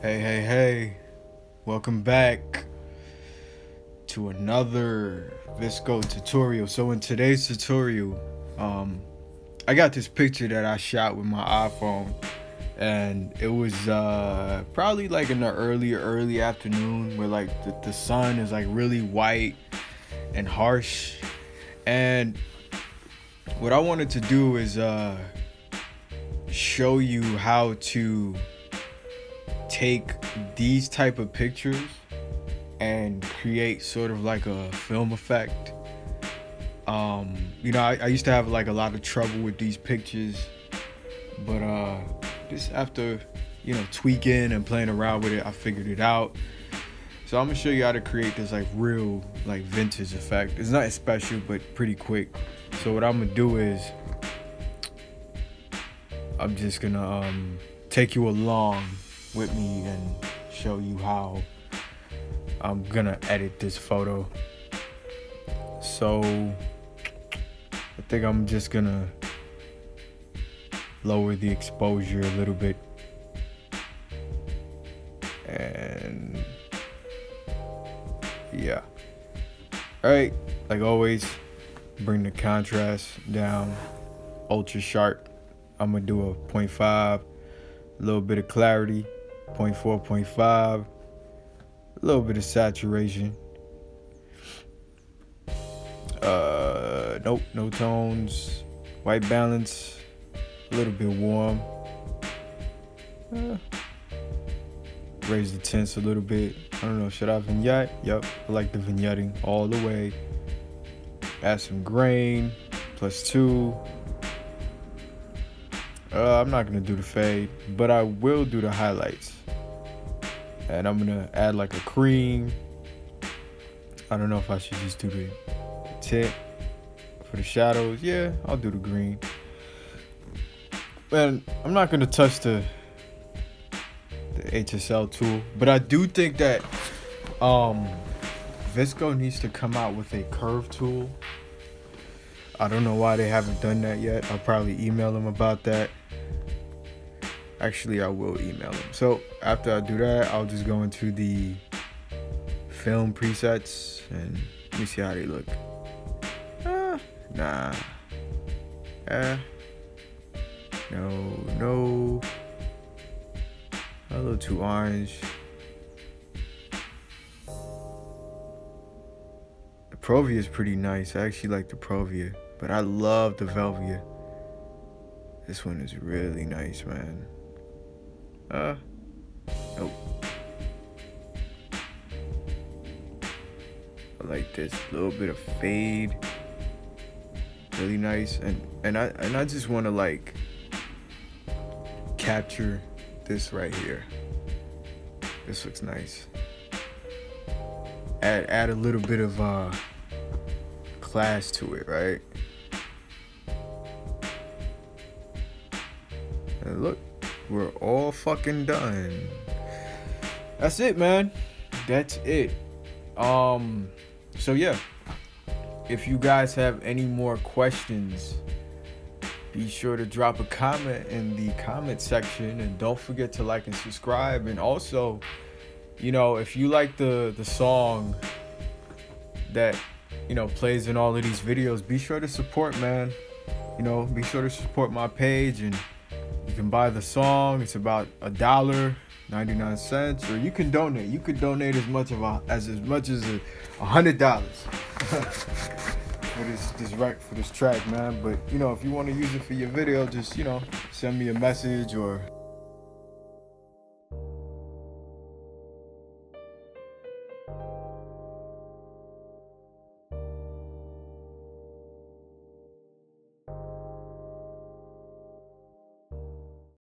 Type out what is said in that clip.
Hey, welcome back to another VSCO tutorial. So in today's tutorial, I got this picture that I shot with my iPhone, and it was probably like in the early afternoon where like the sun is like really white and harsh. And what I wanted to do is show you how to take these type of pictures and create sort of like a film effect. I used to have like a lot of trouble with these pictures, but just after tweaking and playing around with it, I figured it out. So I'm gonna show you how to create this like real like vintage effect. It's not special, but pretty quick. So what I'm gonna do is I'm just gonna take you along with me and show you how I'm gonna edit this photo. So I think I'm just gonna lower the exposure a little bit, and yeah, all right, like always, bring the contrast down, ultra sharp. I'm gonna do a 0.5, a little bit of clarity, 0.4, 0.5, a little bit of saturation. Nope, no tones. White balance, a little bit warm. Raise the tints a little bit. I don't know, should I vignette? Yep, I like the vignetting all the way. Add some grain, +2. I'm not gonna do the fade, but I will do the highlights. And I'm gonna add like a cream. I don't know if I should just do the tint for the shadows. Yeah, I'll do the green. And I'm not gonna touch the HSL tool, but I do think that VSCO needs to come out with a curve tool. I don't know why they haven't done that yet. I'll probably email them about that. Actually, I will email them. So after I do that, I'll just go into the film presets and let me see how they look. Nah. No. A little too orange. The Provia is pretty nice. I actually like the Provia, but I love the Velvia. This one is really nice, man. Nope. I like this little bit of fade. Really nice, and I just want to like capture this right here. This looks nice. Add a little bit of class to it, right? And look, we're all fucking done. That's it, man. That's it. So yeah, if you guys have any more questions, be sure to drop a comment in the comment section, and don't forget to like and subscribe. And also, if you like the song that plays in all of these videos, be sure to support, man. Be sure to support my page, and you can buy the song. It's about $1.99, or you can donate. You could donate as much as $100 for this track, man. But if you want to use it for your video, just send me a message or